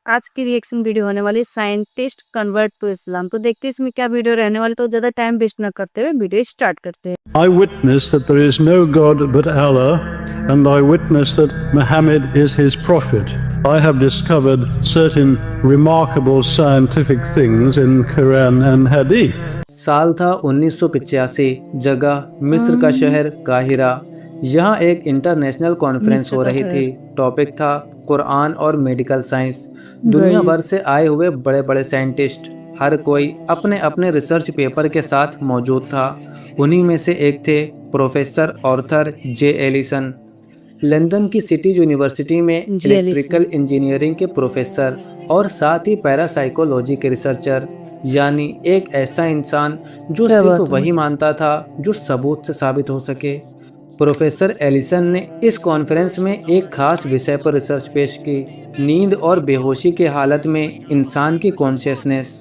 आज की reaction video होने वाली साइंटिस्ट कन्वर्ट टू इस्लाम। तो देखते हैं इसमें क्या वीडियो रहने वाली। तो ज्यादा टाइम वेस्ट न करते हुए वीडियो स्टार्ट करते हैं। I witness that there is no God but Allah, and I witness that Muhammad is his prophet. I have discovered certain remarkable scientific things in Quran and Hadith. साल था 1985। जगह मिस्र का शहर काहिरा। यहाँ एक इंटरनेशनल कॉन्फ्रेंस हो रही थी। टॉपिक था कुरान और मेडिकल साइंस। दुनिया भर से आए हुए बड़े बड़े साइंटिस्ट, हर कोई अपने अपने रिसर्च पेपर के साथ मौजूद था। उन्हीं में से एक थे प्रोफेसर आर्थर जे एलिसन, लंदन की सिटी यूनिवर्सिटी में इलेक्ट्रिकल इंजीनियरिंग के प्रोफेसर और साथ ही पैरासाइकोलॉजी के रिसर्चर। यानी एक ऐसा इंसान जो सिर्फ वही मानता था जो सबूत से साबित हो सके। प्रोफेसर एलिसन ने इस कॉन्फ्रेंस में एक खास विषय पर रिसर्च पेश की, नींद और बेहोशी के हालत में इंसान की कॉन्शियसनेस।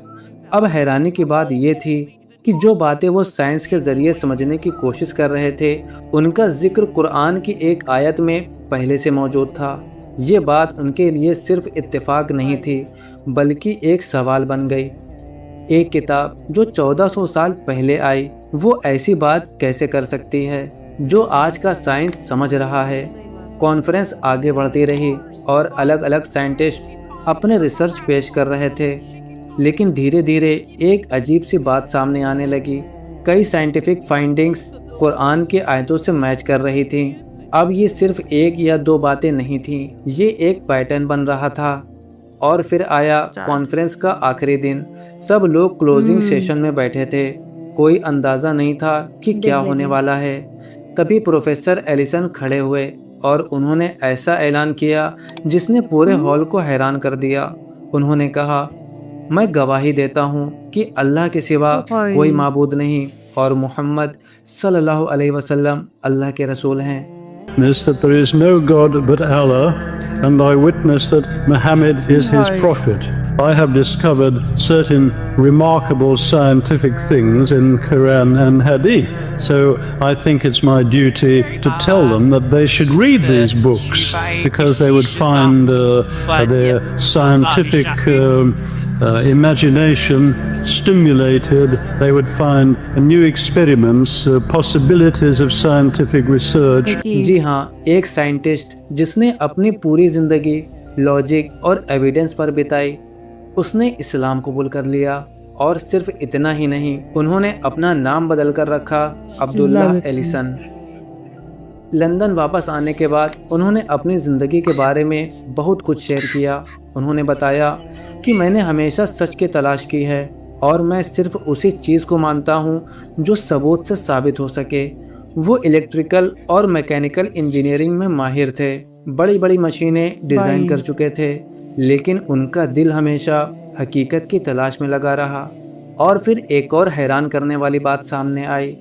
अब हैरानी की बात ये थी कि जो बातें वो साइंस के जरिए समझने की कोशिश कर रहे थे, उनका जिक्र कुरान की एक आयत में पहले से मौजूद था। ये बात उनके लिए सिर्फ इत्तेफाक नहीं थी, बल्कि एक सवाल बन गई। एक किताब जो 1400 साल पहले आई, वो ऐसी बात कैसे कर सकती है जो आज का साइंस समझ रहा है। कॉन्फ्रेंस आगे बढ़ती रही और अलग अलग साइंटिस्ट अपने रिसर्च पेश कर रहे थे, लेकिन धीरे धीरे एक अजीब सी बात सामने आने लगी। कई साइंटिफिक फाइंडिंग्स कुरान की आयतों से मैच कर रही थीं। अब ये सिर्फ एक या दो बातें नहीं थीं, ये एक पैटर्न बन रहा था। और फिर आया कॉन्फ्रेंस का आखिरी दिन। सब लोग क्लोजिंग सेशन में बैठे थे। कोई अंदाज़ा नहीं था कि क्या होने वाला है। तभी प्रोफेसर एलिसन खड़े हुए और उन्होंने ऐसा ऐलान किया जिसने पूरे हॉल को हैरान कर दिया। उन्होंने कहा, मैं गवाही देता हूँ कि अल्लाह के सिवा कोई माबूद नहीं और मोहम्मद सल्लल्लाहु अलैहि वसल्लम अल्लाह के रसूल हैं। That there is no God but Allah, and I witness that Muhammad is his prophet. I have discovered certain remarkable scientific things in Quran and Hadith. So I think it's my duty to tell them that they should read these books, because they would find their scientific imagination stimulated. They would find new experiments, possibilities of scientific research. जी हाँ, एक scientist जिसने अपनी पूरी जिंदगी logic और evidence पर बिताई, उसने इस्लाम कबूल कर लिया। और सिर्फ इतना ही नहीं, उन्होंने अपना नाम बदल कर रखा अब्दुल्ला एलिसन। लंदन वापस आने के बाद उन्होंने अपनी ज़िंदगी के बारे में बहुत कुछ शेयर किया। उन्होंने बताया कि मैंने हमेशा सच की तलाश की है और मैं सिर्फ उसी चीज़ को मानता हूँ जो सबूत से साबित हो सके। वो इलेक्ट्रिकल और मैकेनिकल इंजीनियरिंग में माहिर थे, बड़ी बड़ी मशीनें डिज़ाइन कर चुके थे, लेकिन उनका दिल हमेशा हकीकत की तलाश में लगा रहा। और फिर एक और हैरान करने वाली बात सामने आई।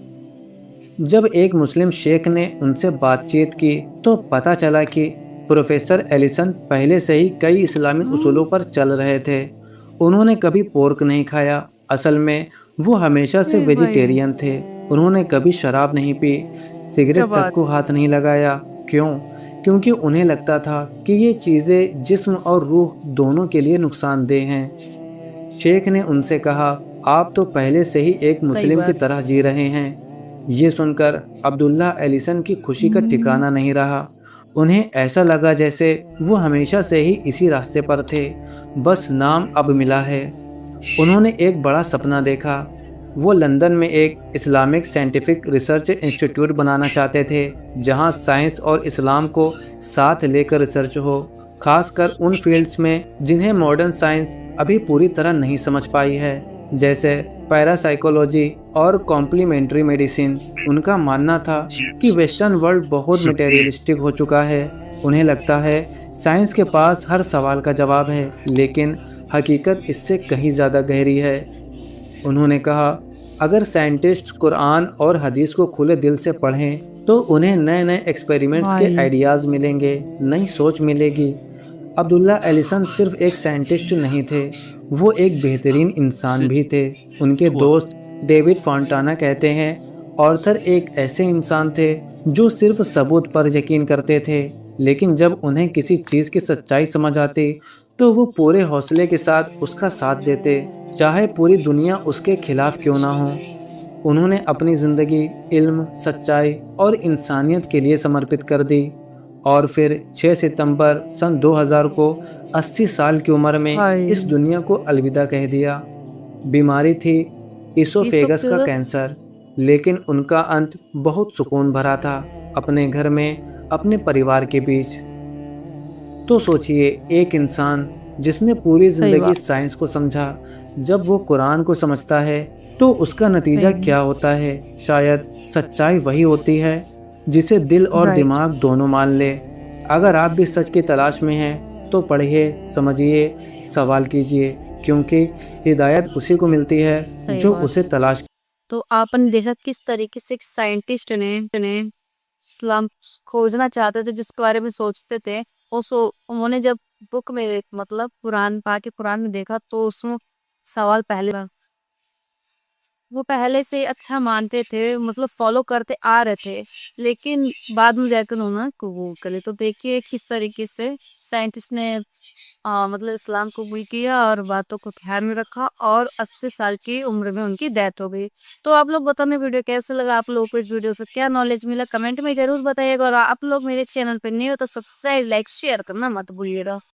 जब एक मुस्लिम शेख ने उनसे बातचीत की तो पता चला कि प्रोफेसर एलिसन पहले से ही कई इस्लामी उसूलों पर चल रहे थे। उन्होंने कभी पोर्क नहीं खाया। असल में वो हमेशा से वेजिटेरियन थे। उन्होंने कभी शराब नहीं पी, सिगरेट तक को हाथ नहीं लगाया। क्यों? क्योंकि उन्हें लगता था कि ये चीज़ें जिस्म और रूह दोनों के लिए नुकसानदेह हैं। शेख ने उनसे कहा, आप तो पहले से ही एक मुस्लिम की तरह जी रहे हैं। ये सुनकर अब्दुल्ला एलिसन की खुशी का ठिकाना नहीं रहा। उन्हें ऐसा लगा जैसे वो हमेशा से ही इसी रास्ते पर थे, बस नाम अब मिला है। उन्होंने एक बड़ा सपना देखा। वो लंदन में एक इस्लामिक साइंटिफिक रिसर्च इंस्टीट्यूट बनाना चाहते थे, जहां साइंस और इस्लाम को साथ लेकर रिसर्च हो, खासकर उन फील्ड्स में जिन्हें मॉडर्न साइंस अभी पूरी तरह नहीं समझ पाई है, जैसे पैरासाइकोलॉजी और कॉम्प्लीमेंट्री मेडिसिन। उनका मानना था कि वेस्टर्न वर्ल्ड बहुत मटेरियलिस्टिक हो चुका है। उन्हें लगता है साइंस के पास हर सवाल का जवाब है, लेकिन हकीकत इससे कहीं ज़्यादा गहरी है। उन्होंने कहा, अगर साइंटिस्ट कुरान और हदीस को खुले दिल से पढ़ें तो उन्हें नए नए एक्सपेरिमेंट्स के आइडियाज़ मिलेंगे, नई सोच मिलेगी। अब्दुल्ला एलिसन सिर्फ एक साइंटिस्ट नहीं थे, वो एक बेहतरीन इंसान भी थे। उनके दोस्त डेविड फॉन्टाना कहते हैं, आर्थर एक ऐसे इंसान थे जो सिर्फ सबूत पर यकीन करते थे, लेकिन जब उन्हें किसी चीज़ की सच्चाई समझ आती तो वो पूरे हौसले के साथ उसका साथ देते, चाहे पूरी दुनिया उसके खिलाफ क्यों ना हो। उन्होंने अपनी ज़िंदगी इल्म, सच्चाई और इंसानियत के लिए समर्पित कर दी और फिर 6 सितंबर सन 2000 को 80 साल की उम्र में हाय। इस दुनिया को अलविदा कह दिया। बीमारी थी इसोफेगस का इसोफेगस। कैंसर, लेकिन उनका अंत बहुत सुकून भरा था, अपने घर में अपने परिवार के बीच। तो सोचिए, एक इंसान जिसने पूरी सही ज़िंदगी बात। साइंस को समझा, जब वो कुरान को समझता है तो उसका नतीजा सही। क्या होता है? शायद सच्चाई वही होती है जिसे दिल और राइट। दिमाग दोनों मान ले। अगर आप भी सच की तलाश में हैं तो पढ़िए, समझिए, सवाल कीजिए, क्योंकि हिदायत उसी को मिलती है सही जो बात। उसे तलाश। तो आपने देखा किस तरीके से एक साइंटिस्ट ने इस्लाम खोजना चाहते थे, जिसके बारे में सोचते थे। उन्होंने जब बुक में मतलब कुरान पाक के कुरान में देखा तो उसमें सवाल पहले वो पहले से अच्छा मानते थे, मतलब फॉलो करते आ रहे थे, लेकिन बाद में जाकर उन्होंने कबूल करे। तो देखिए किस तरीके से साइंटिस्ट ने मतलब इस्लाम कबूल किया और बातों को ध्यान में रखा और 80 साल की उम्र में उनकी डेथ हो गई। तो आप लोग बताने वीडियो कैसे लगा, आप लोगों को इस वीडियो से क्या नॉलेज मिला, कमेंट में जरूर बताइएगा। और आप लोग मेरे चैनल पर नए हो तो सब्सक्राइब, लाइक, शेयर करना मत भूलिएगा।